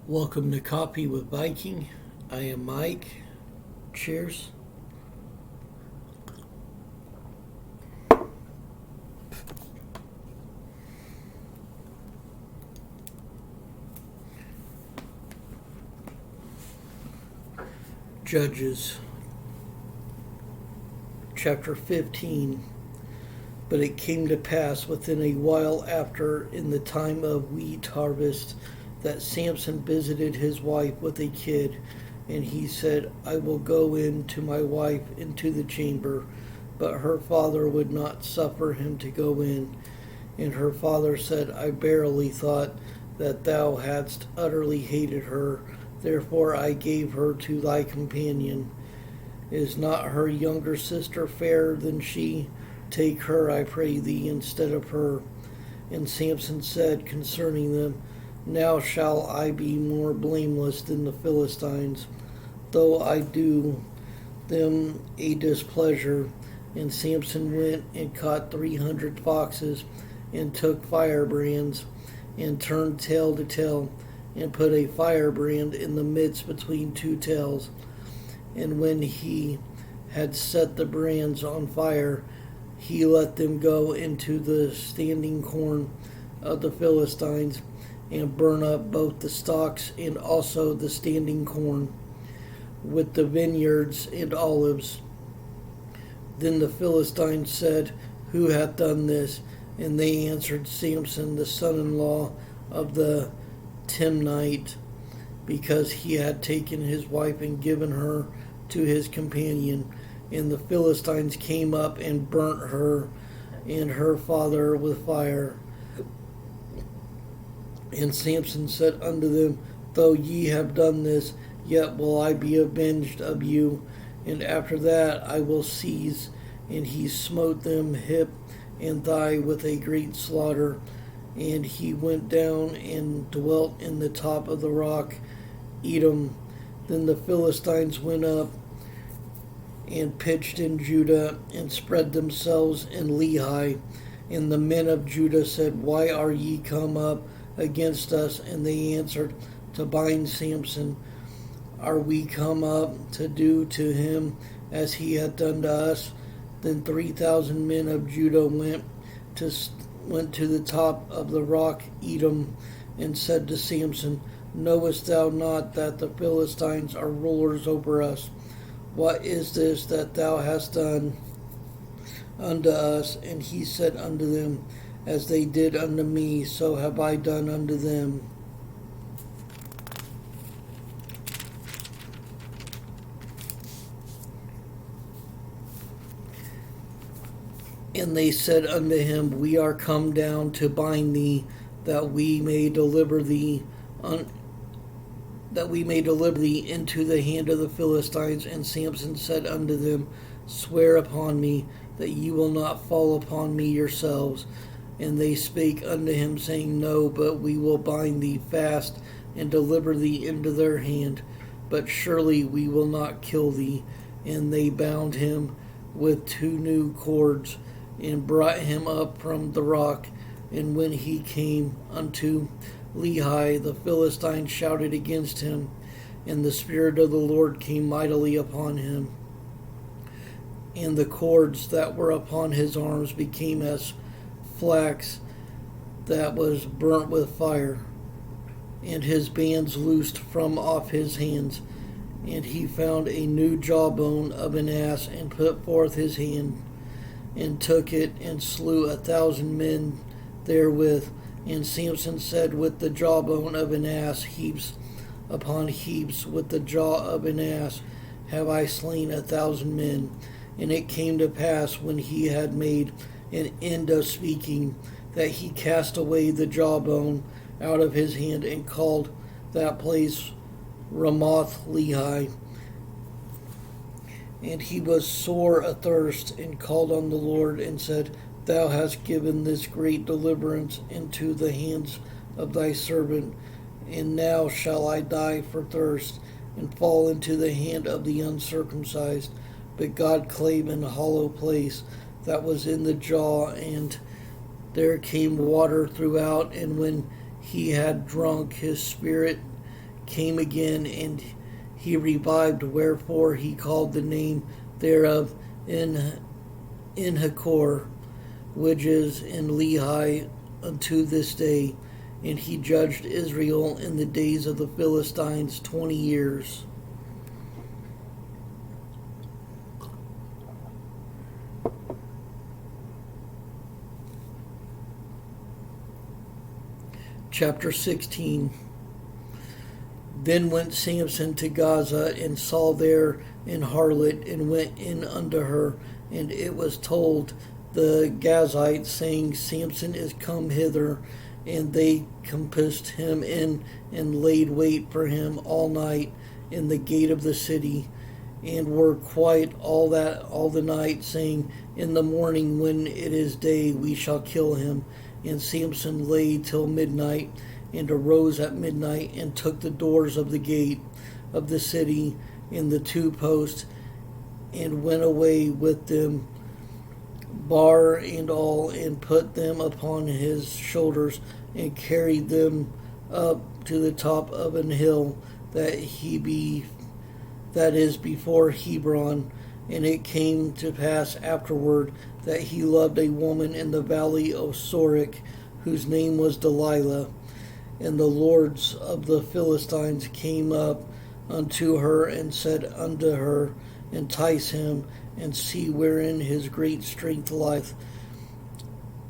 Welcome to Coffee with Viking. I am Mike. Cheers. Judges, chapter 15. But it came to pass within a while after, in the time of wheat harvest, that Samson visited his wife with a kid, and he said, I will go in to my wife into the chamber. But her father would not suffer him to go in. And her father said, I verily thought that thou hadst utterly hated her, therefore I gave her to thy companion. Is not her younger sister fairer than she? Take her, I pray thee, instead of her. And Samson said concerning them, Now shall I be more blameless than the Philistines, though I do them a displeasure. And Samson went and caught 300 foxes, and took firebrands, and turned tail to tail, and put a firebrand in the midst between two tails. And when he had set the brands on fire, he let them go into the standing corn of the Philistines, and burn up both the stalks and also the standing corn, with the vineyards and olives. Then the Philistines said, Who hath done this? And they answered, Samson, the son-in-law of the Timnite, because he had taken his wife and given her to his companion. And the Philistines came up and burnt her and her father with fire. And Samson said unto them, Though ye have done this, yet will I be avenged of you. And after that I will seize. And he smote them hip and thigh with a great slaughter. And he went down and dwelt in the top of the rock, Edom. Then the Philistines went up and pitched in Judah, and spread themselves in Lehi. And the men of Judah said, Why are ye come up against us? And they answered, To bind Samson. Are we come up to do to him as he hath done to us? Then 3,000 men of Judah went to the top of the rock Edom, and said to Samson, Knowest thou not that the Philistines are rulers over us? What is this that thou hast done unto us? And he said unto them, As they did unto me, so have I done unto them. And they said unto him, We are come down to bind thee, that we may deliver thee into the hand of the Philistines. And Samson said unto them, Swear upon me that ye will not fall upon me yourselves. And they spake unto him, saying, No, but we will bind thee fast, and deliver thee into their hand. But surely we will not kill thee. And they bound him with 2 new cords, and brought him up from the rock. And when he came unto Lehi, the Philistines shouted against him, and the Spirit of the Lord came mightily upon him. And the cords that were upon his arms became as flax that was burnt with fire, and his bands loosed from off his hands. And he found a new jawbone of an ass, and put forth his hand, and took it, and slew 1,000 men therewith. And Samson said, With the jawbone of an ass, heaps upon heaps, with the jaw of an ass, have I slain 1,000 men. And it came to pass, when he had made an end of speaking, that he cast away the jawbone out of his hand, and called that place Ramoth Lehi. And he was sore athirst, and called on the Lord, and said, Thou hast given this great deliverance into the hands of thy servant, and now shall I die for thirst, and fall into the hand of the uncircumcised. But God clave an hollow place that was in the jaw, and there came water throughout. And when he had drunk, his spirit came again, and he revived, wherefore he called the name thereof Enhakkore, which is in Lehi unto this day. And he judged Israel in the days of the Philistines 20 years. Chapter 16. Then went Samson to Gaza, and saw there an harlot, and went in unto her. And it was told the Gazites, saying, Samson is come hither. And they compassed him in, and laid wait for him all night in the gate of the city, and were quiet all the night, saying, in the morning, when it is day, we shall kill him. And Samson lay till midnight, and arose at midnight, and took the doors of the gate of the city, and the two posts, and went away with them, bar and all, and put them upon his shoulders, and carried them up to the top of an hill that is before Hebron. And it came to pass afterward that he loved a woman in the valley of Sorek, whose name was Delilah. And the lords of the Philistines came up unto her, and said unto her, entice him, and see wherein his great strength lieth,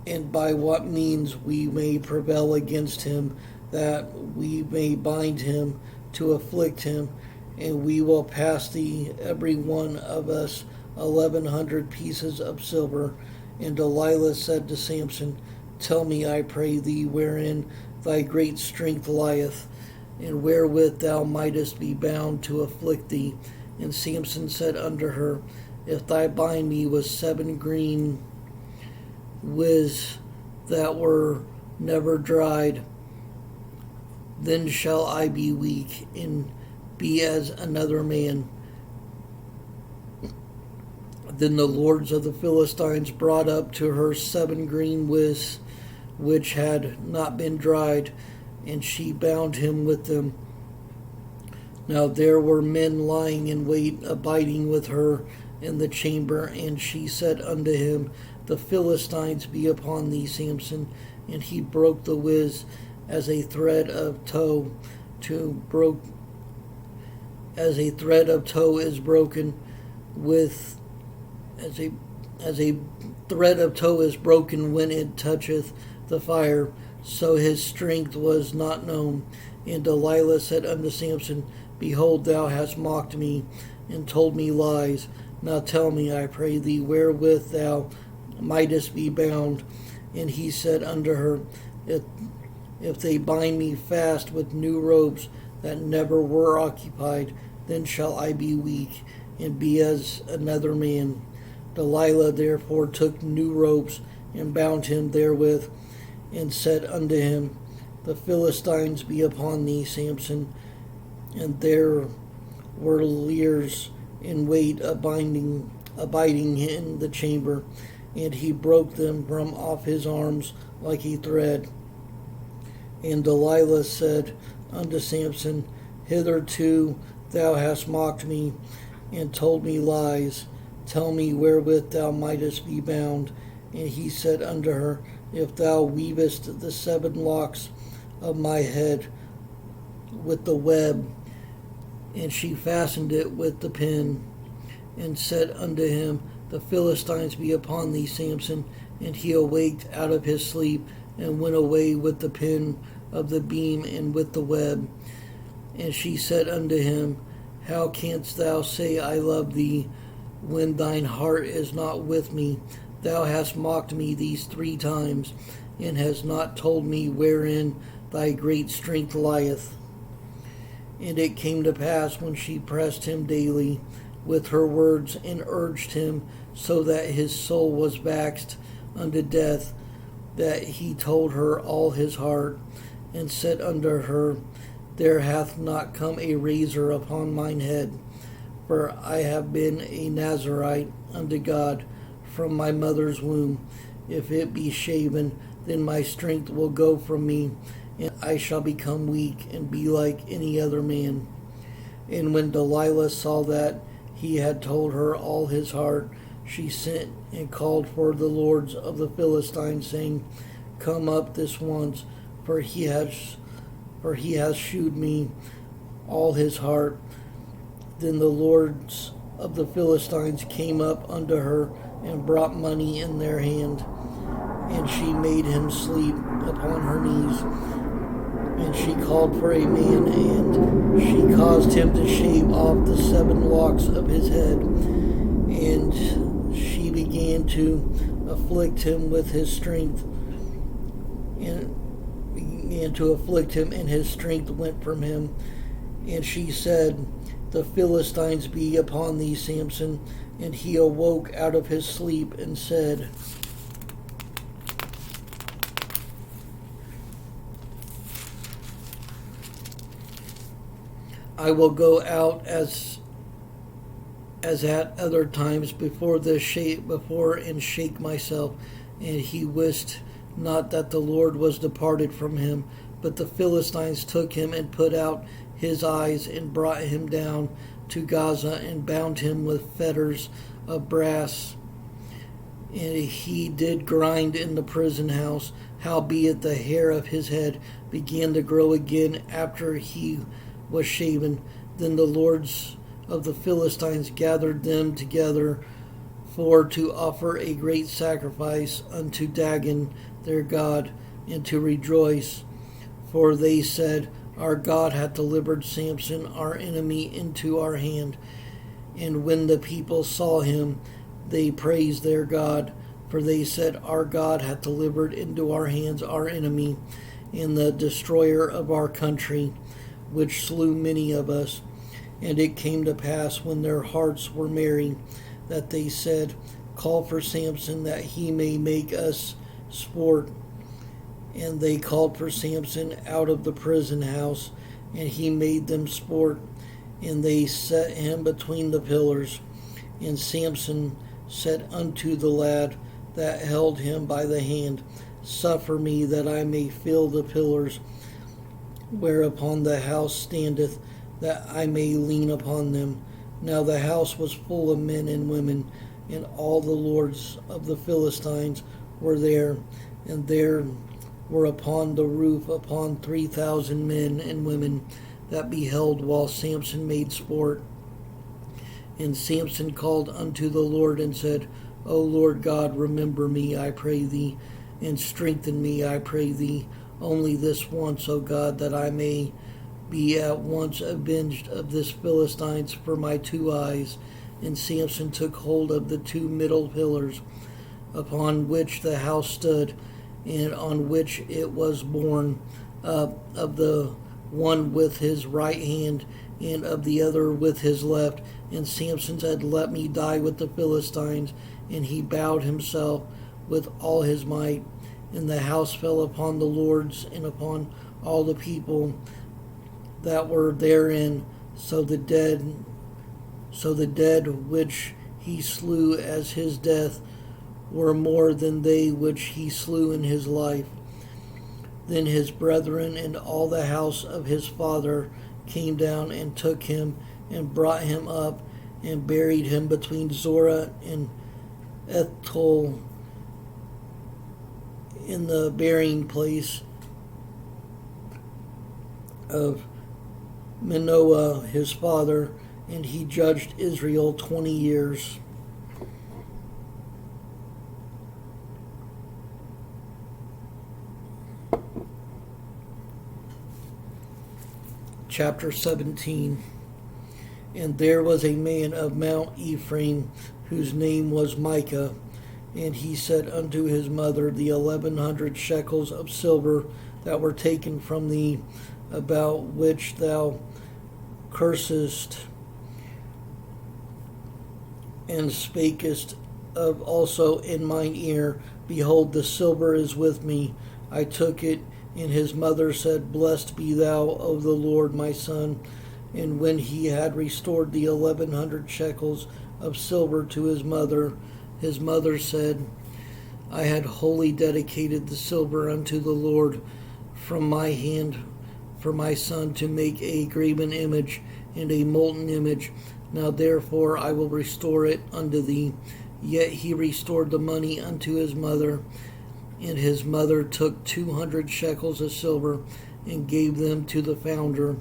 and by what means we may prevail against him, that we may bind him to afflict him. And we will pass thee, every one of us, 1,100 pieces of silver. And Delilah said to Samson, tell me, I pray thee, wherein thy great strength lieth, and wherewith thou mightest be bound to afflict thee. And Samson said unto her, if thou bind me with 7 green withs that were never dried, then shall I be weak, and be as another man. Then the lords of the Philistines brought up to her 7 green withs, which had not been dried, and she bound him with them. Now there were men lying in wait, abiding with her in the chamber, and she said unto him, the Philistines be upon thee, Samson. And he broke the withs as a thread of tow is broken with as a thread of tow is broken when it toucheth the fire, so his strength was not known. And Delilah said unto Samson, behold, thou hast mocked me, and told me lies. Now tell me, I pray thee, wherewith thou mightest be bound. And he said unto her, if they bind me fast with new ropes that never were occupied, then shall I be weak, and be as another man. Delilah therefore took new ropes, and bound him therewith, and said unto him, the Philistines be upon thee, Samson. And there were liers in wait, abiding in the chamber, and he broke them from off his arms like a thread. And Delilah said unto Samson, hitherto thou hast mocked me, and told me lies. Tell me wherewith thou mightest be bound. And he said unto her, if thou weavest the 7 locks of my head with the web. And she fastened it with the pin, and said unto him, the Philistines be upon thee, Samson. And he awaked out of his sleep, and went away with the pin of the beam and with the web. And she said unto him, how canst thou say, I love thee, when thine heart is not with me? Thou hast mocked me these 3 times, and hast not told me wherein thy great strength lieth. And it came to pass, when she pressed him daily with her words, and urged him so that his soul was vexed unto death, that he told her all his heart, and said unto her, there hath not come a razor upon mine head, for I have been a Nazarite unto God from my mother's womb. If it be shaven, then my strength will go from me, and I shall become weak and be like any other man. And when Delilah saw that he had told her all his heart, she sent and called for the lords of the Philistines, saying, Come up this once, for he has shewed me all his heart. Then the lords of the Philistines came up unto her and brought money in their hand, and she made him sleep upon her knees. And she called for a man, and she caused him to shave off the 7 locks of his head. And she began to afflict him with his strength, and began to afflict him, and his strength went from him. And she said, The Philistines be upon thee, Samson. And he awoke out of his sleep and said, I will go out as at other times before and shake myself. And he wist not that the Lord was departed from him. But the Philistines took him and put out his eyes and brought him down to Gaza and bound him with fetters of brass. And he did grind in the prison house. Howbeit the hair of his head began to grow again after he was shaven. Then the lords of the Philistines gathered them together for to offer a great sacrifice unto Dagon their god, and to rejoice. For they said, Our God hath delivered Samson our enemy into our hand. And when the people saw him, they praised their God. For they said, Our God hath delivered into our hands our enemy, and the destroyer of our country, which slew many of us. And it came to pass, when their hearts were merry, that they said, Call for Samson, that he may make us sport. And they called for Samson out of the prison house, and he made them sport. And they set him between the pillars. And Samson said unto the lad that held him by the hand, Suffer me that I may feel the pillars whereupon the house standeth, that I may lean upon them. Now the house was full of men and women, and all the lords of the Philistines were there, and there were upon the roof 3,000 men and women that beheld while Samson made sport. And Samson called unto the Lord and said, O Lord God, remember me, I pray thee, and strengthen me, I pray thee, only this once, O God, that I may be at once avenged of this Philistines for my 2 eyes. And Samson took hold of the 2 middle pillars upon which the house stood, and on which it was borne up, of the one with his right hand, and of the other with his left. And Samson said, Let me die with the Philistines. And he bowed himself with all his might. And the house fell upon the lords and upon all the people that were therein. So the dead which he slew as his death were more than they which he slew in his life. Then his brethren and all the house of his father came down and took him and brought him up and buried him between Zorah and Ethel in the burying place of Manoah his father, and he judged Israel 20 years. Chapter 17. And there was a man of Mount Ephraim, whose name was Micah, and he said unto his mother, The 1,100 shekels of silver that were taken from thee, about which thou cursest and spakest of also in mine ear, behold, the silver is with me. I took it. And his mother said, Blessed be thou of the Lord, my son. And when he had restored the 1,100 shekels of silver to his mother said, I had wholly dedicated the silver unto the Lord from my hand for my son to make a graven image and a molten image. Now therefore I will restore it unto thee. Yet he restored the money unto his mother, and his mother took 200 shekels of silver and gave them to the founder,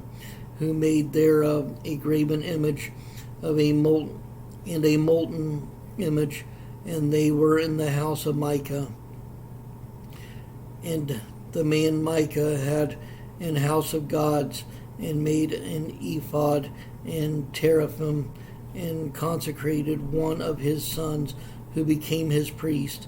who made thereof a graven image of a molten image, and they were in the house of Micah. And the man Micah had an house of gods, and made an ephod and teraphim, and consecrated one of his sons, who became his priest.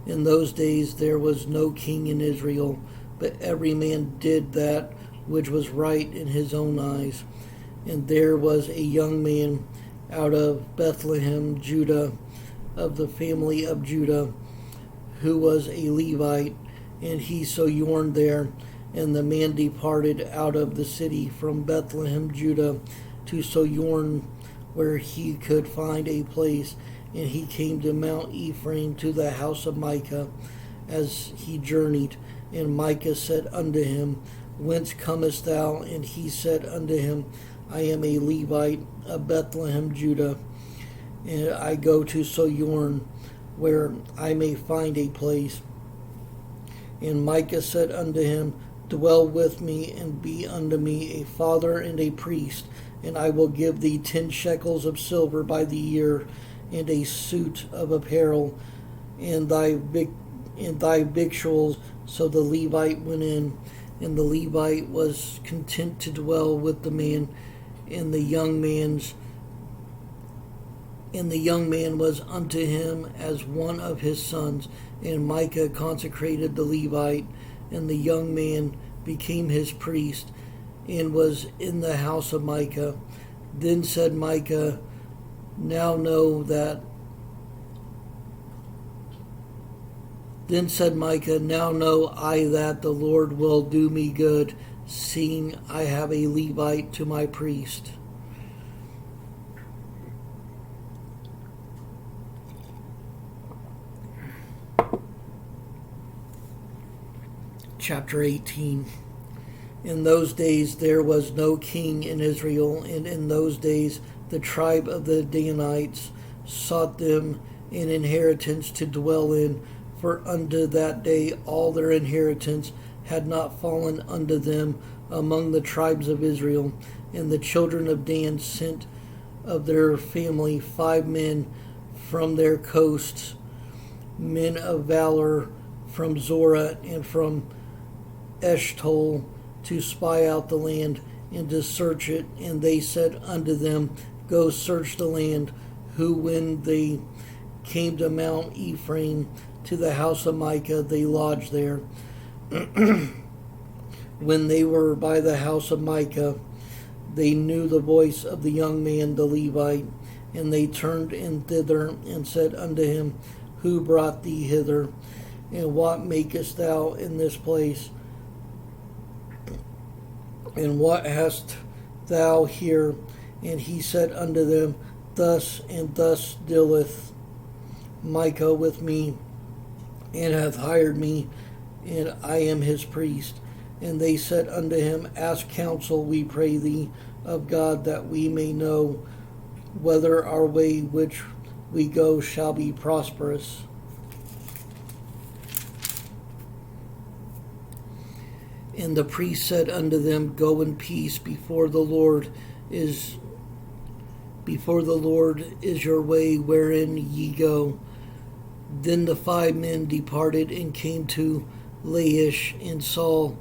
In those days there was no king in Israel, but every man did that which was right in his own eyes. And there was a young man out of Bethlehem, Judah, of the family of Judah, who was a Levite, and he sojourned there. And the man departed out of the city from Bethlehem, Judah, to sojourn where he could find a place. And he came to Mount Ephraim, to the house of Micah, as he journeyed. And Micah said unto him, Whence comest thou? And he said unto him, I am a Levite of Bethlehem, Judah, and I go to sojourn where I may find a place. And Micah said unto him, Dwell with me, and be unto me a father and a priest, and I will give thee 10 shekels of silver by the year, and a suit of apparel, and thy victuals. So the Levite went in, and the Levite was content to dwell with the man, and the young man was unto him as one of his sons. And Micah consecrated the Levite, and the young man became his priest, and was in the house of Micah. Then said Micah, Now know I that the Lord will do me good, seeing I have a Levite to my priest. Chapter 18. In those days there was no king in Israel, and in those days the tribe of the Danites sought them an inheritance to dwell in, for unto that day all their inheritance had not fallen unto them among the tribes of Israel. And the children of Dan sent of their family 5 men from their coasts, men of valor from Zorah and from Eshtaol, to spy out the land and to search it. And they said unto them, Go search the land. Who, when they came to Mount Ephraim, to the house of Micah, they lodged there. When they were by the house of Micah, they knew the voice of the young man, the Levite, and they turned in thither and said unto him, Who brought thee hither? And what makest thou in this place? And what hast thou here? And he said unto them, Thus and thus dealeth Micah with me, and hath hired me, and I am his priest. And they said unto him, Ask counsel, we pray thee, of God, that we may know whether our way which we go shall be prosperous. And the priest said unto them, Go in peace, before the Lord is your way wherein ye go. Then the 5 men departed and came to Laish, and saw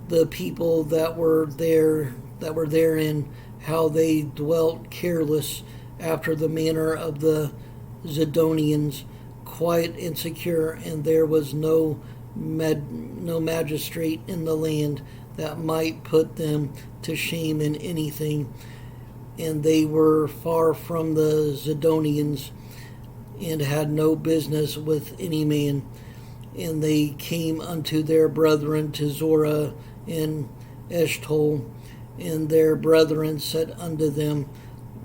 the people that were therein, how they dwelt careless after the manner of the Zidonians, quiet and secure, and there was no magistrate in the land that might put them to shame in anything. And they were far from the Zidonians, and had no business with any man. And they came unto their brethren to Zorah and Eshtaol, and their brethren said unto them,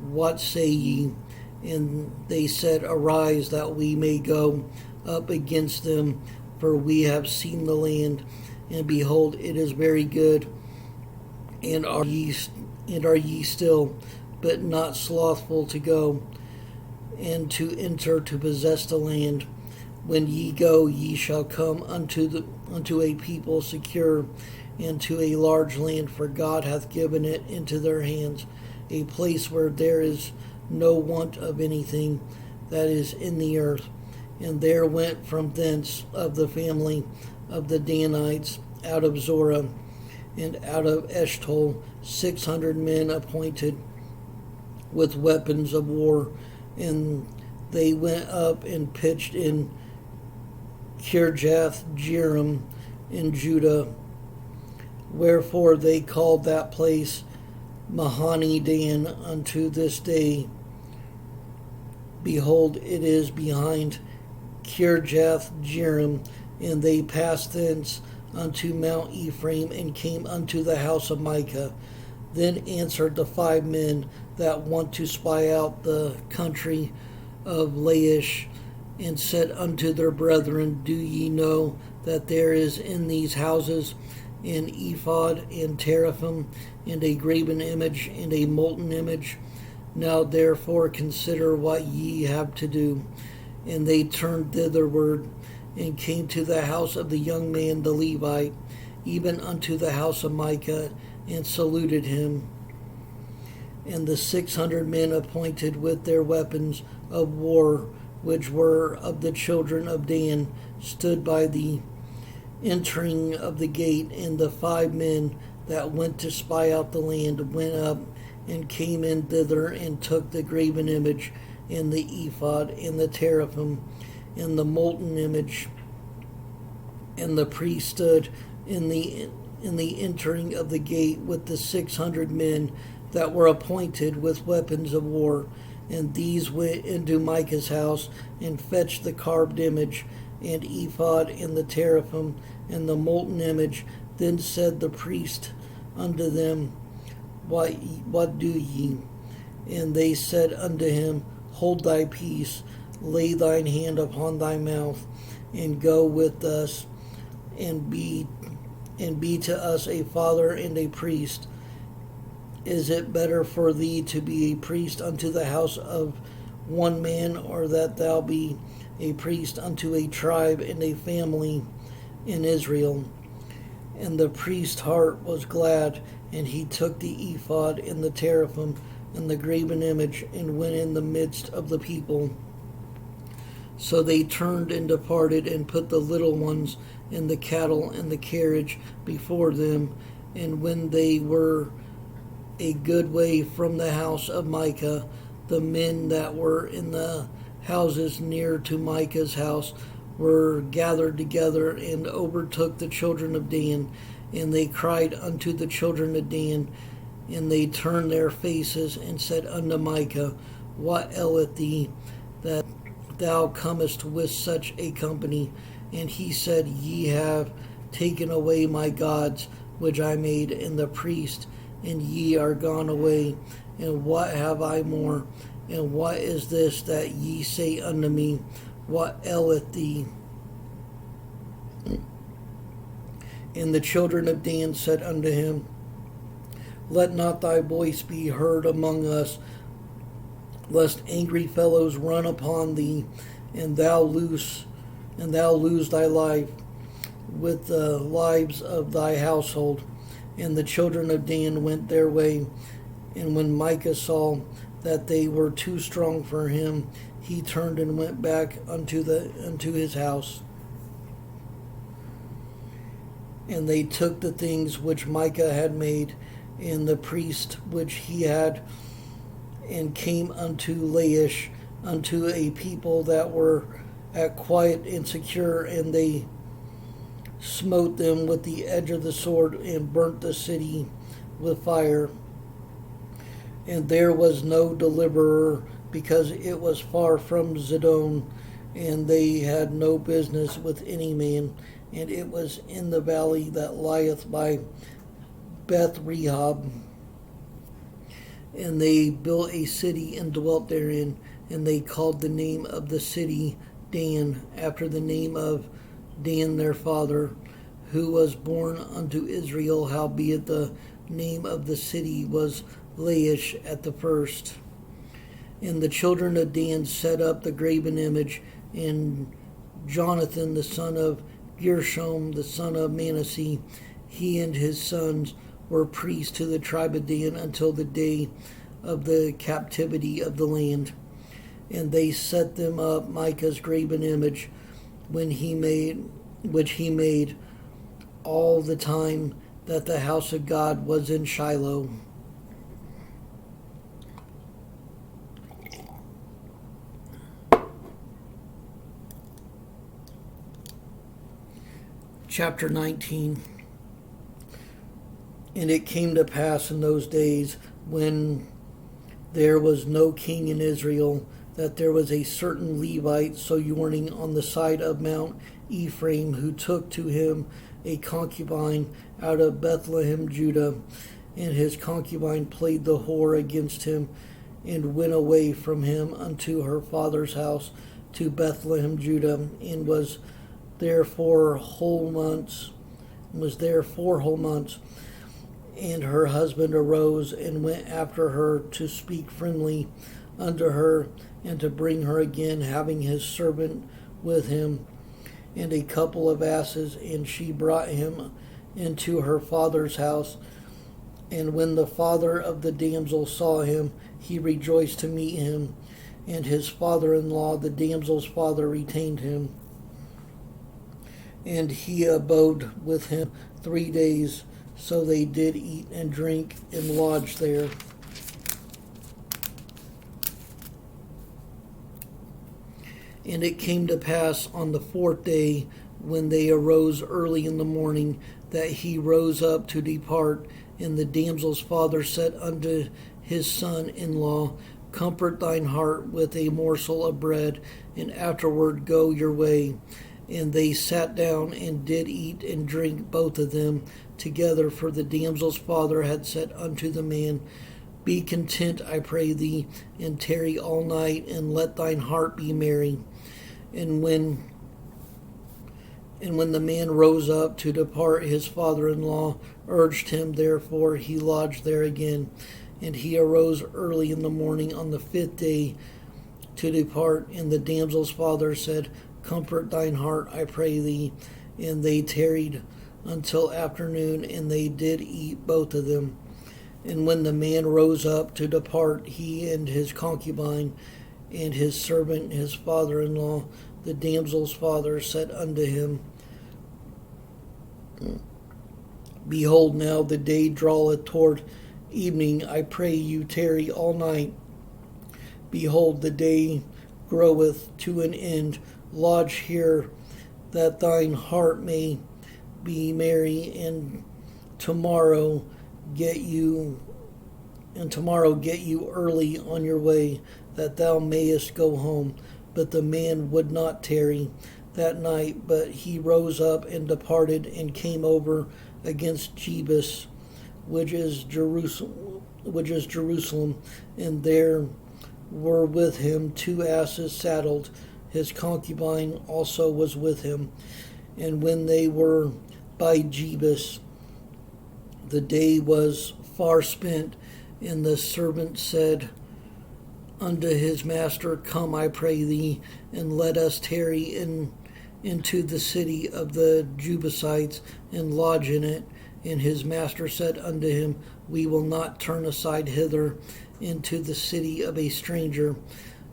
What say ye? And they said, Arise, that we may go up against them, for we have seen the land. and behold, it is very good. And are ye still, but not slothful to go, and to enter to possess the land? When ye go, ye shall come unto a people secure, and to a large land, for God hath given it into their hands, a place where there is no want of anything that is in the earth. And there went from thence of the family of the Danites out of Zorah and out of Eshtaol 600 men appointed with weapons of war, and they went up and pitched in Kirjath Jearim in Judah. Wherefore they called that place Mahani Dan unto this day. Behold, it is behind Kirjath Jearim. And they passed thence unto Mount Ephraim, and came unto the house of Micah. Then answered the 5 men that want to spy out the country of Laish, and said unto their brethren, Do ye know that there is in these houses an ephod, and teraphim, and a graven image, and a molten image? Now therefore consider what ye have to do. And they turned thitherward, and came to the house of the young man the Levite, even unto the house of Micah, and saluted him. And the 600 men appointed with their weapons of war, which were of the children of Dan, stood by the entering of the gate. And the 5 men that went to spy out the land went up and came in thither, and took the graven image, and the ephod, and the teraphim, and the molten image. And the priest stood in the entering of the gate with the 600 men that were appointed with weapons of war. And these went into Micah's house, and fetched the carved image, and ephod, and the teraphim, and the molten image. Then said the priest unto them, What do ye? And they said unto him, Hold thy peace, lay thine hand upon thy mouth, and go with us, and be to us a father and a priest. Is it better for thee to be a priest unto the house of one man, or that thou be a priest unto a tribe and a family in Israel? And the priest's heart was glad, and he took the ephod and the teraphim and the graven image, and went in the midst of the people. So they turned and departed, and put the little ones and the cattle and the carriage before them. And when they were a good way from the house of Micah, the men that were in the houses near to Micah's house were gathered together, and overtook the children of Dan. And they cried unto the children of Dan, and they turned their faces, and said unto Micah, What aileth thee, that thou comest with such a company? And he said, Ye have taken away my gods which I made, and the priest, and ye are gone away. And what have I more? And what is this that ye say unto me? What aileth thee? And the children of Dan said unto him, Let not thy voice be heard among us, lest angry fellows run upon thee, and thou lose thy life with the lives of thy household. And the children of Dan went their way. And when Micah saw that they were too strong for him, he turned and went back unto his house. And they took the things which Micah had made, and the priest which he had, and came unto Laish, unto a people that were at quiet and secure, and they smote them with the edge of the sword, and burnt the city with fire. And there was no deliverer, because it was far from Zidon, and they had no business with any man. And it was in the valley that lieth by Beth Rehob. And they built a city and dwelt therein, and they called the name of the city Dan, after the name of Dan their father, who was born unto Israel, howbeit the name of the city was Laish at the first. And the children of Dan set up the graven image, and Jonathan the son of Gershom the son of Manasseh, he and his sons were priests to the tribe of Dan until the day of the captivity of the land. And they set them up Micah's graven image, which he made all the time that the house of God was in Shiloh. Chapter 19. And it came to pass in those days, when there was no king in Israel, that there was a certain Levite sojourning on the side of Mount Ephraim, who took to him a concubine out of Bethlehem, Judah. And his concubine played the whore against him, and went away from him unto her father's house to Bethlehem, Judah, and was there 4 whole months. And her husband arose and went after her to speak friendly unto her, and to bring her again, having his servant with him, and a couple of asses, and she brought him into her father's house. And when the father of the damsel saw him, he rejoiced to meet him, and his father-in-law, the damsel's father, retained him. And he abode with him 3 days, so they did eat and drink and lodge there. And it came to pass on the 4th day, when they arose early in the morning, that he rose up to depart. And the damsel's father said unto his son-in-law, Comfort thine heart with a morsel of bread, and afterward go your way. And they sat down and did eat and drink, both of them together. For the damsel's father had said unto the man, Be content, I pray thee, and tarry all night, and let thine heart be merry. And when the man rose up to depart, his father-in-law urged him, therefore he lodged there again. And he arose early in the morning on the 5th day to depart. And the damsel's father said, Comfort thine heart, I pray thee. And they tarried until afternoon, and they did eat, both of them. And when the man rose up to depart, he and his concubine and his servant, his father-in-law, the damsel's father, said unto him, Behold, now the day draweth toward evening. I pray you tarry all night. Behold, the day groweth to an end. Lodge here, that thine heart may be merry, and tomorrow get you early on your way, that thou mayest go home. But the man would not tarry that night, but he rose up and departed, and came over against Jebus, which is Jerusalem, and there were with him 2 asses saddled. His concubine also was with him. And when they were by Jebus, the day was far spent, and the servant said unto his master, Come, I pray thee, and let us tarry into the city of the Jebusites, and lodge in it. And his master said unto him, We will not turn aside hither into the city of a stranger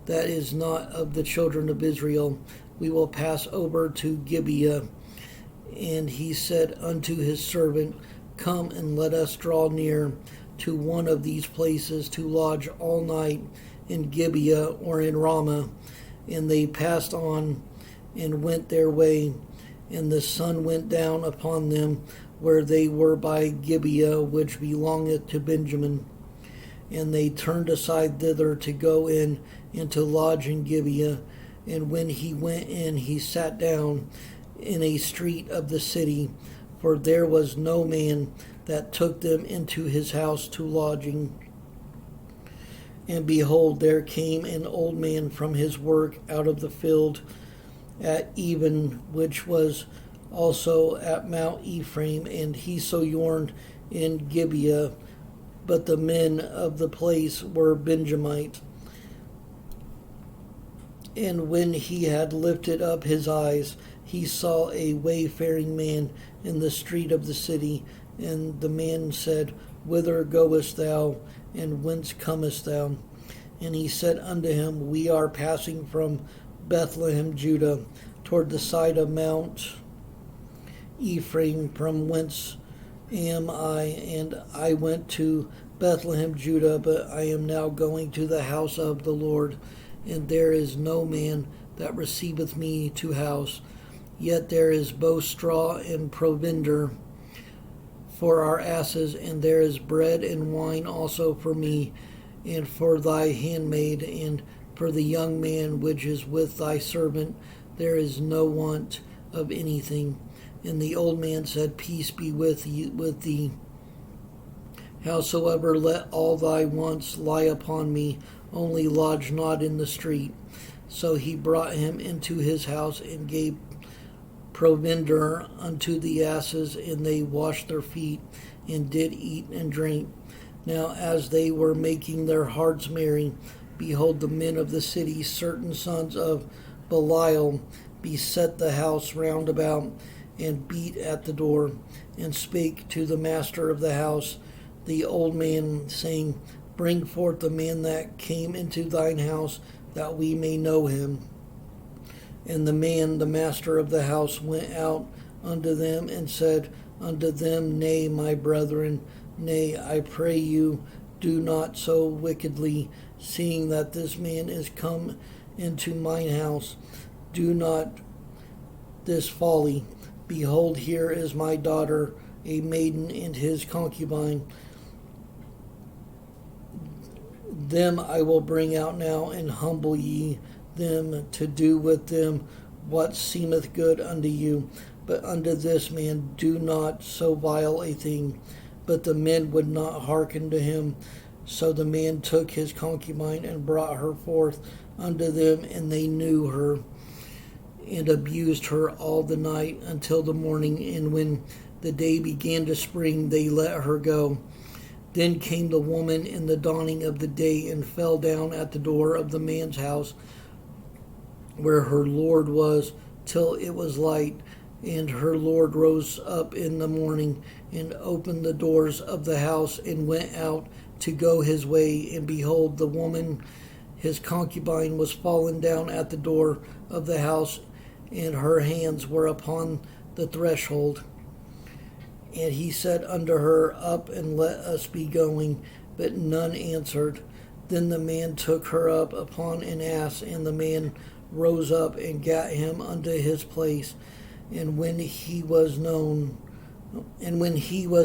that is not of the children of Israel. We will pass over to Gibeah. And he said unto his servant, Come and let us draw near to one of these places to lodge all night, in Gibeah or in Ramah. And they passed on and went their way. And the sun went down upon them where they were by Gibeah, which belongeth to Benjamin. And they turned aside thither to go in and to lodge in Gibeah. And when he went in, he sat down in a street of the city, for there was no man that took them into his house to lodging. And behold, there came an old man from his work out of the field at even, which was also at Mount Ephraim, and he sojourned in Gibeah. But the men of the place were Benjamites. And when he had lifted up his eyes, he saw a wayfaring man in the street of the city. And the man said, Whither goest thou, and whence comest thou? And he said unto him, We are passing from Bethlehem, Judah, toward the side of Mount Ephraim, from whence am I, and I went to Bethlehem, Judah, but I am now going to the house of the Lord, and there is no man that receiveth me to house. Yet there is both straw and provender for our asses, and there is bread and wine also for me, and for thy handmaid, and for the young man which is with thy servant. There is no want of anything. And the old man said, Peace be with thee. Howsoever, let all thy wants lie upon me, only lodge not in the street. So he brought him into his house, and gave provender unto the asses, and they washed their feet, and did eat and drink. Now as they were making their hearts merry, behold, the men of the city, certain sons of Belial, beset the house round about, and beat at the door, and spake to the master of the house, the old man, saying, Bring forth the man that came into thine house, that we may know him. And the man, the master of the house, went out unto them, and said unto them, Nay, my brethren, nay, I pray you, do not so wickedly, seeing that this man is come into mine house. Do not this folly. Behold, here is my daughter, a maiden, and his concubine. Them I will bring out now, and humble ye them, to do with them what seemeth good unto you. But unto this man do not so vile a thing. But the men would not hearken to him. So the man took his concubine, and brought her forth unto them, and they knew her, and abused her all the night until the morning. And when the day began to spring, they let her go. Then came the woman in the dawning of the day, and fell down at the door of the man's house, where her Lord was, till it was light. And her Lord rose up in the morning, and opened the doors of the house, and went out to go his way. And behold, the woman, his concubine, was fallen down at the door of the house, and her hands were upon the threshold. And he said unto her, Up, and let us be going. But none answered. Then the man took her up upon an ass, and the man rose up and gat him unto his place. And when he was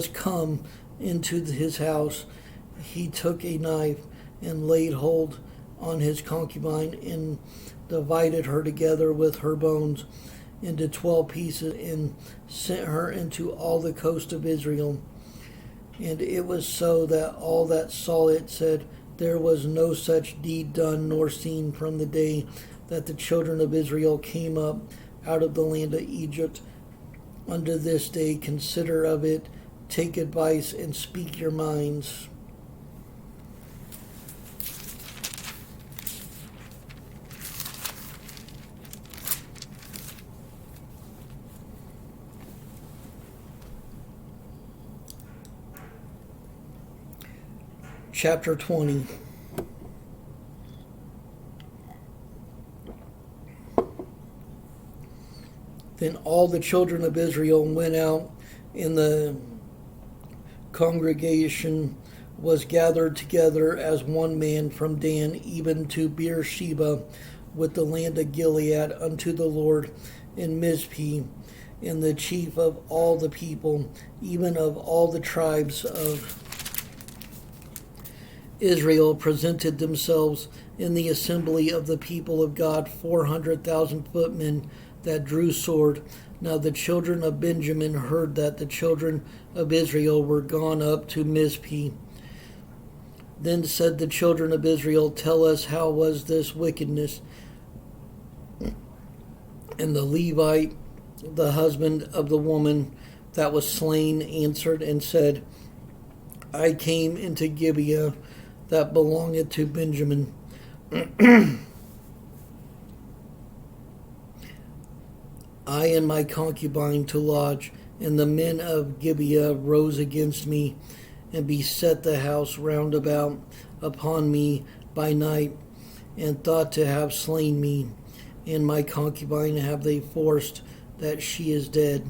come into his house, he took a knife, and laid hold on his concubine, and divided her together with her bones into 12 pieces, and sent her into all the coast of Israel. And it was so that all that saw it said, There was no such deed done nor seen from the day that the children of Israel came up out of the land of Egypt unto this day. Consider of it, take advice, and speak your minds. Chapter 20. Then all the children of Israel went out, and the congregation was gathered together as one man from Dan even to Beersheba, with the land of Gilead, unto the Lord in Mizpeh. And the chief of all the people, even of all the tribes of Israel, presented themselves in the assembly of the people of God, 400,000 footmen that drew sword. Now the children of Benjamin heard that the children of Israel were gone up to Mizpeh. Then said the children of Israel, Tell us, how was this wickedness? And the Levite the husband of the woman that was slain, answered and said, I came into Gibeah that belongeth to Benjamin. I and my concubine to lodge, and the men of Gibeah rose against me, and beset the house round about upon me by night, and thought to have slain me. And my concubine have they forced, that she is dead.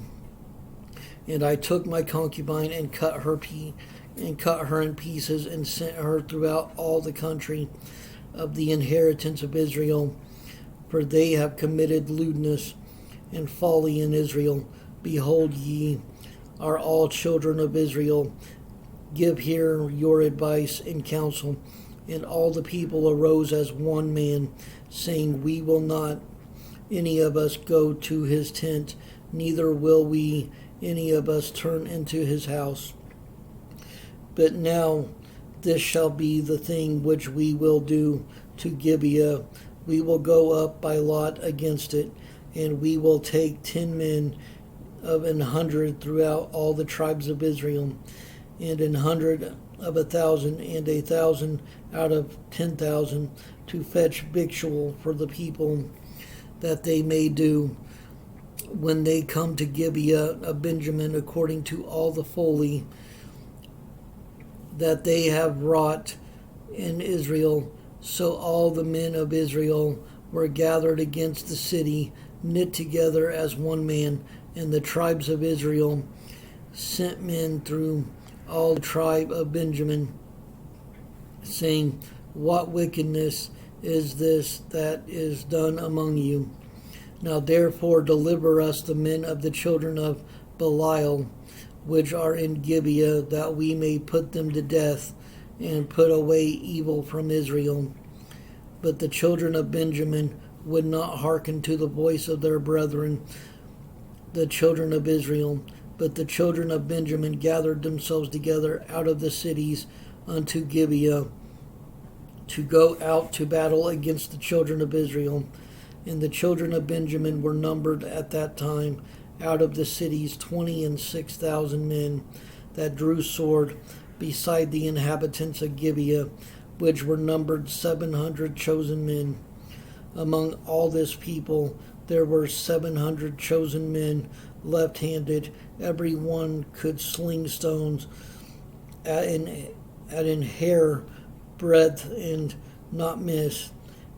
And I took my concubine and cut her in pieces, and sent her throughout all the country of the inheritance of Israel, for they have committed lewdness and folly in Israel. Behold, ye are all children of Israel. Give here your advice and counsel. And all the people arose as one man, saying, We will not any of us go to his tent, neither will we any of us turn into his house. But now this shall be the thing which we will do to Gibeah. We will go up by lot against it, and we will take 10 men of 100 throughout all the tribes of Israel, and 100 of 1,000, and 1,000 out of 10,000, to fetch victual for the people, that they may do, when they come to Gibeah of Benjamin, according to all the folly that they have wrought in Israel. So all the men of Israel were gathered against the city, knit together as one man, and the tribes of Israel sent men through all the tribe of Benjamin, saying, What wickedness is this that is done among you? Now therefore deliver us the men of the children of Belial, which are in Gibeah, that we may put them to death, and put away evil from Israel. But the children of Benjamin would not hearken to the voice of their brethren, the children of Israel. But the children of Benjamin gathered themselves together out of the cities unto Gibeah, to go out to battle against the children of Israel. And the children of Benjamin were numbered at that time out of the cities 26,000 men that drew sword, beside the inhabitants of Gibeah, which were numbered 700 chosen men. Among all this people there were 700 chosen men left-handed. Every one could sling stones at an hair breadth and not miss.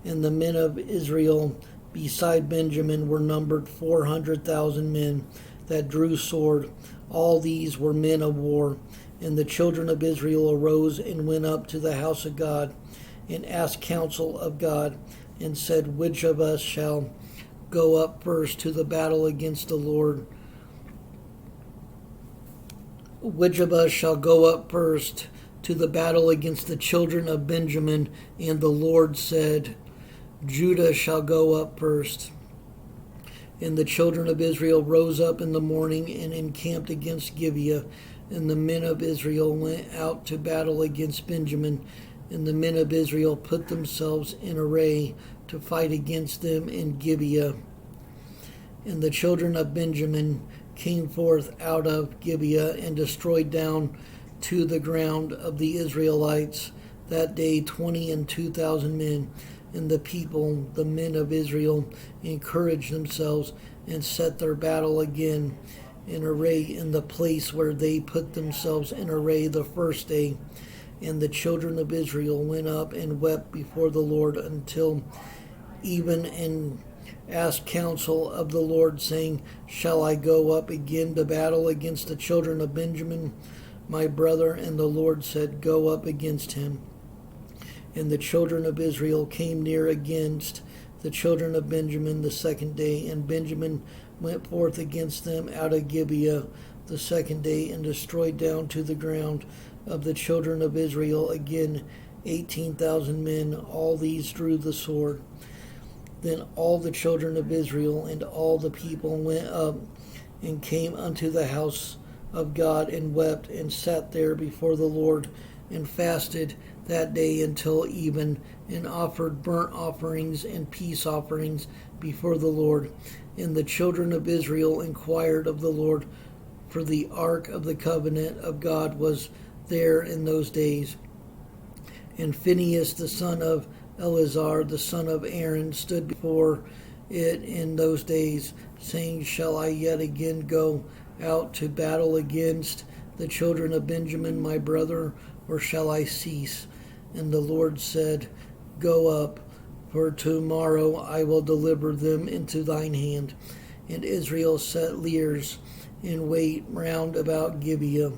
And the men of Israel beside Benjamin were numbered 400,000 men that drew sword. All these were men of war. And the children of Israel arose and went up to the house of God, and asked counsel of God, and said, Which of us shall go up first to the battle against the Lord? Which of us shall go up first to the battle against the children of Benjamin? And the Lord said, Judah shall go up first. And the children of Israel rose up in the morning and encamped against Gibeah. And the men of Israel went out to battle against Benjamin. And the men of Israel put themselves in array to fight against them in Gibeah. And the children of Benjamin came forth out of Gibeah, and destroyed down to the ground of the Israelites that day 22,000 men. And the people, the men of Israel, encouraged themselves, and set their battle again in array in the place where they put themselves in array the first day. And the children of Israel went up and wept before the Lord until even, and asked counsel of the Lord, saying, Shall I go up again to battle against the children of Benjamin, my brother? And the Lord said, Go up against him. And the children of Israel came near against the children of Benjamin the second day, and Benjamin went forth against them out of Gibeah the second day, and destroyed down to the ground of the children of Israel again 18,000 men. All these drew the sword. Then all the children of Israel and all the people went up and came unto the house of God, and wept, and sat there before the Lord and fasted that day until even, and offered burnt offerings and peace offerings before the Lord. And the children of Israel inquired of the Lord, for the ark of the covenant of God was there in those days. And Phinehas the son of Eleazar the son of Aaron stood before it in those days, saying, Shall I yet again go out to battle against the children of Benjamin my brother, or shall I cease? And the Lord said, Go up, for tomorrow I will deliver them into thine hand. And Israel set Lears in wait round about Gibeah.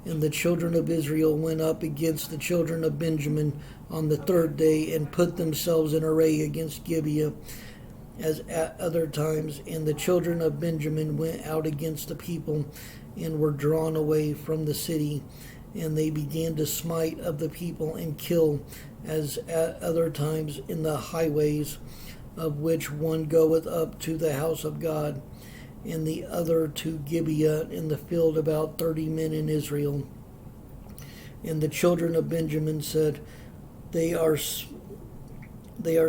And the children of Israel went up against the children of Benjamin on the third day, and put themselves in array against Gibeah, as at other times. And the children of Benjamin went out against the people, and were drawn away from the city. And they began to smite of the people, and kill, as at other times, in the highways, of which one goeth up to the house of God, and the other to Gibeah in the field, about 30 men in Israel. And the children of Benjamin said, They are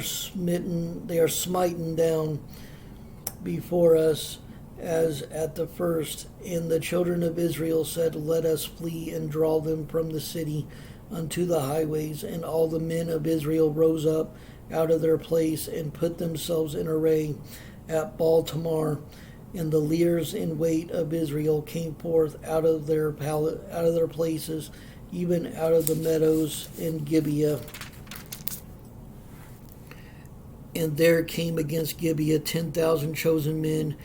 smitten down before us as at the first. And the children of Israel said, Let us flee and draw them from the city unto the highways. And all the men of Israel rose up out of their place, and put themselves in array at Baal Tamar. And the leers in wait of Israel came forth out of their places, even out of the meadows in Gibeah. And there came against Gibeah 10,000 chosen men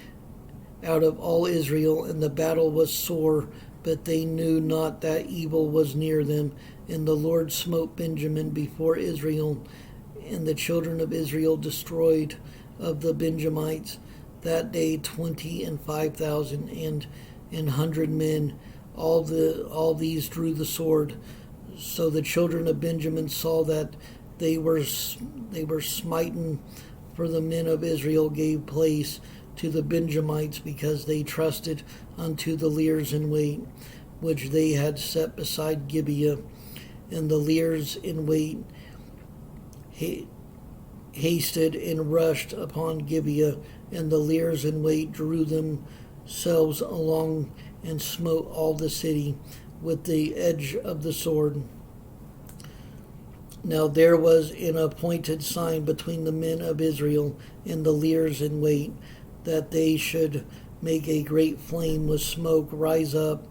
out of all Israel, and the battle was sore, but they knew not that evil was near them. And the Lord smote Benjamin before Israel, and the children of Israel destroyed of the Benjamites that day 25,000 and 100 men. All these drew the sword. So the children of Benjamin saw that they were smitten, for the men of Israel gave place to the Benjamites, because they trusted unto the leers in wait, which they had set beside Gibeah. And the leers in wait hasted and rushed upon Gibeah, and the leers in wait drew themselves along, and smote all the city with the edge of the sword. Now there was an appointed sign between the men of Israel and the leers in wait, that they should make a great flame with smoke rise up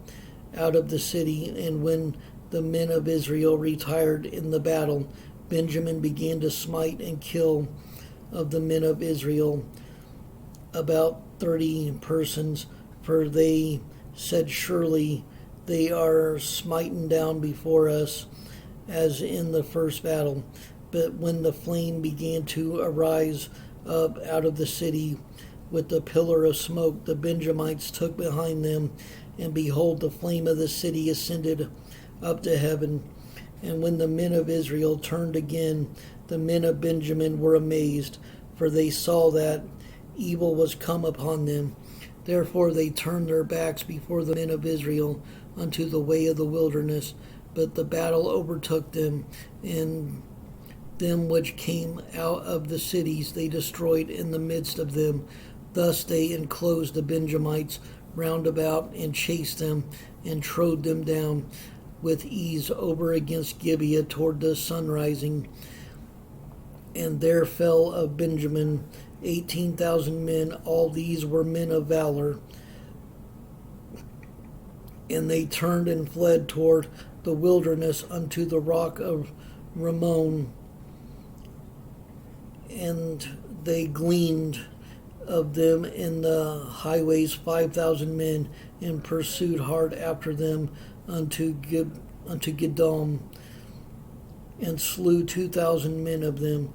out of the city. And when the men of Israel retired in the battle, Benjamin began to smite and kill of the men of Israel about 30 persons, for they said, Surely they are smitten down before us, as in the first battle. But when the flame began to arise up out of the city with the pillar of smoke, the Benjamites took behind them, and behold, the flame of the city ascended up to heaven. And when the men of Israel turned again, the men of Benjamin were amazed, for they saw that evil was come upon them. Therefore they turned their backs before the men of Israel unto the way of the wilderness. But the battle overtook them, and them which came out of the cities they destroyed in the midst of them. Thus they enclosed the Benjamites round about, and chased them, and trode them down with ease over against Gibeah toward the sunrising. And there fell of Benjamin 18,000 men, all these were men of valor. And they turned and fled toward the wilderness unto the rock of Rimmon. And they gleaned of them in the highways 5,000 men, and pursued hard after them unto Gidom, and slew 2,000 men of them,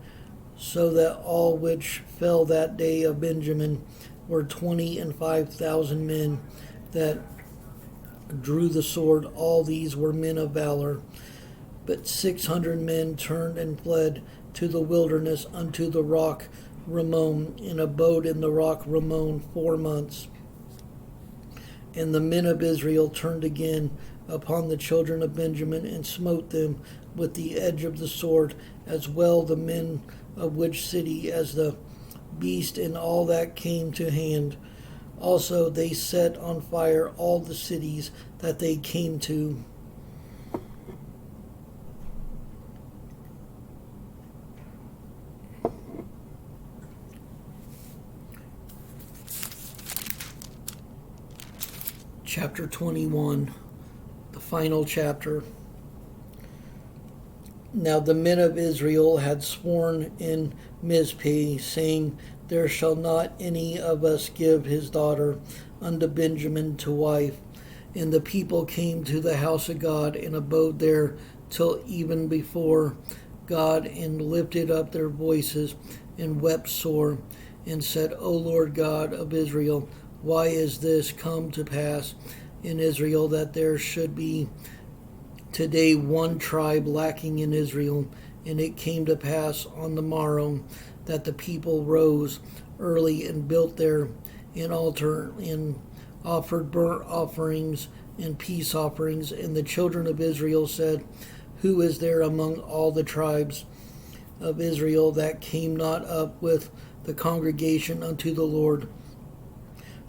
so that all which fell that day of Benjamin were 25,000 men that drew the sword. All these were men of valor. But 600 men turned and fled to the wilderness unto the rock Rimmon, and abode in the rock Rimmon 4 months. And the men of Israel turned again upon the children of Benjamin, and smote them with the edge of the sword, as well the men of which city as the beast and all that came to hand. Also they set on fire all the cities that they came to. Chapter 21, the final chapter. Now the men of Israel had sworn in Mizpeh, saying, There shall not any of us give his daughter unto Benjamin to wife. And the people came to the house of God, and abode there till even before God, and lifted up their voices, and wept sore, and said, O Lord God of Israel, why is this come to pass in Israel, that there should be today one tribe lacking in Israel? And it came to pass on the morrow that the people rose early and built there an altar, and offered burnt offerings and peace offerings. And the children of Israel said, Who is there among all the tribes of Israel that came not up with the congregation unto the Lord?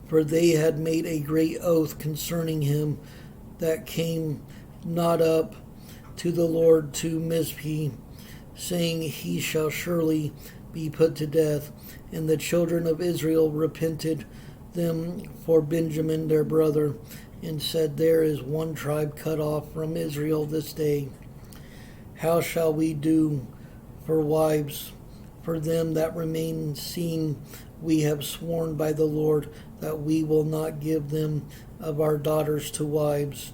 For they had made a great oath concerning him that came not up to the Lord to Mizpeh, saying, He shall surely be put to death. And the children of Israel repented them for Benjamin their brother, and said, There is one tribe cut off from Israel this day. How shall we do for wives for them that remain, seeing we have sworn by the Lord that we will not give them of our daughters to wives?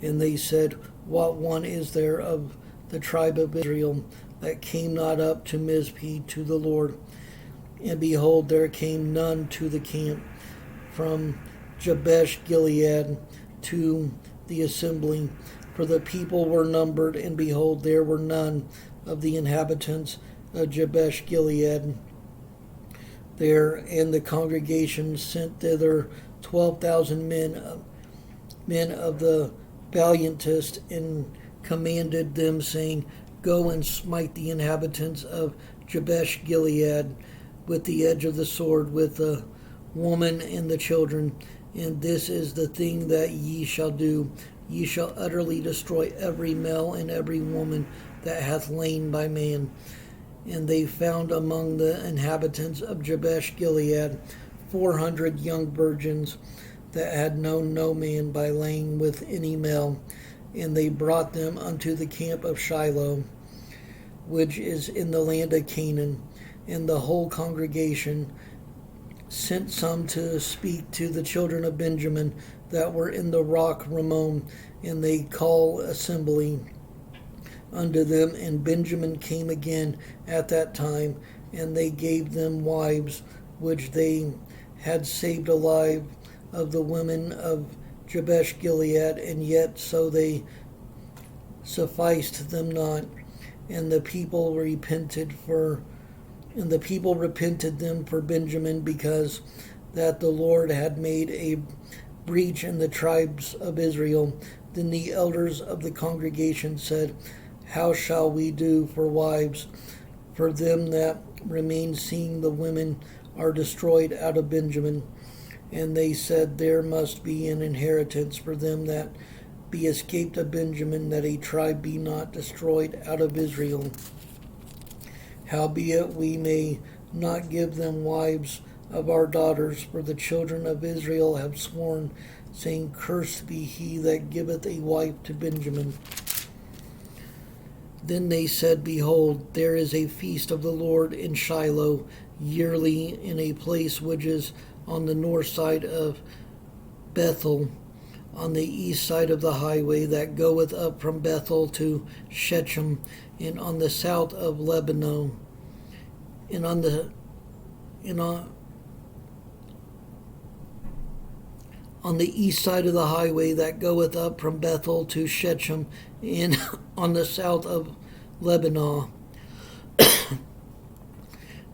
And they said, What one is there of the tribe of Israel that came not up to Mizpeh to the Lord? And behold, there came none to the camp from Jabesh Gilead to the assembly. For the people were numbered, and behold, there were none of the inhabitants of Jabesh Gilead there. And the congregation sent thither 12,000 men of the valiantest, and commanded them, saying, Go and smite the inhabitants of Jabesh Gilead with the edge of the sword, with the woman and the children. And this is the thing that ye shall do. Ye shall utterly destroy every male and every woman that hath lain by man. And they found among the inhabitants of Jabesh Gilead 400 young virgins that had known no man by laying with any male. And they brought them unto the camp of Shiloh, which is in the land of Canaan. And the whole congregation sent some to speak to the children of Benjamin that were in the rock Rimmon, and they call assembly unto them. And Benjamin came again at that time, and they gave them wives which they had saved alive of the women of Jabesh Gilead, and yet so they sufficed them not. And the people repented them for Benjamin, because that the Lord had made a breach in the tribes of Israel. Then the elders of the congregation said, How shall we do for wives for them that remain, seeing the women are destroyed out of Benjamin? And they said, There must be an inheritance for them that be escaped of Benjamin, that a tribe be not destroyed out of Israel. Howbeit we may not give them wives of our daughters, for the children of Israel have sworn, saying, Cursed be he that giveth a wife to Benjamin. Then they said, Behold, there is a feast of the Lord in Shiloh yearly, in a place which is on the north side of Bethel, on the east side of the highway that goeth up from Bethel to Shechem, and on the south of Lebanon, and on the east side of the highway that goeth up from Bethel to Shechem, and on the south of Lebanon.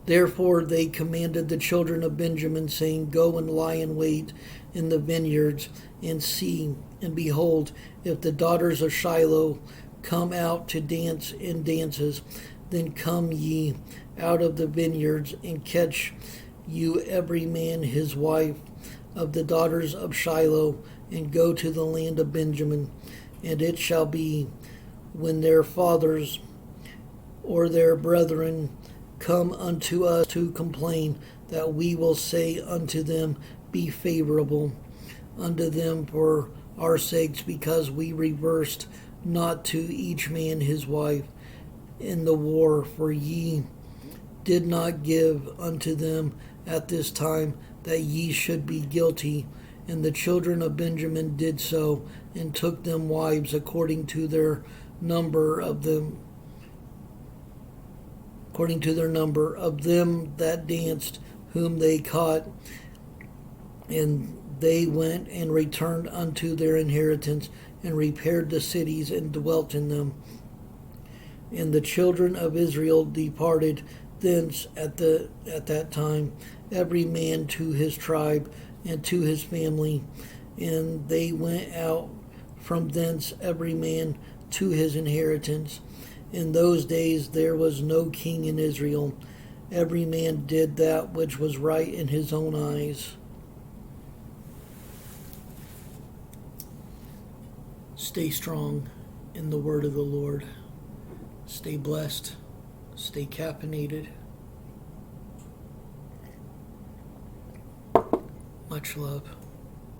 Therefore they commanded the children of Benjamin, saying, Go and lie in wait, in the vineyards, and see, and behold, if the daughters of Shiloh come out to dance in dances, then come ye out of the vineyards, and catch you every man his wife of the daughters of Shiloh, and go to the land of Benjamin. And it shall be, when their fathers or their brethren come unto us to complain, that we will say unto them, Be favorable unto them for our sakes, because we reversed not to each man his wife in the war, for ye did not give unto them at this time, that ye should be guilty. And the children of Benjamin did so, and took them wives according to their number of them that danced, whom they caught. And they went and returned unto their inheritance, and repaired the cities, and dwelt in them. And the children of Israel departed thence at that time, every man to his tribe and to his family. And they went out from thence, every man to his inheritance. In those days there was no king in Israel. Every man did that which was right in his own eyes. Stay strong in the word of the Lord. Stay blessed. Stay caffeinated. Much love.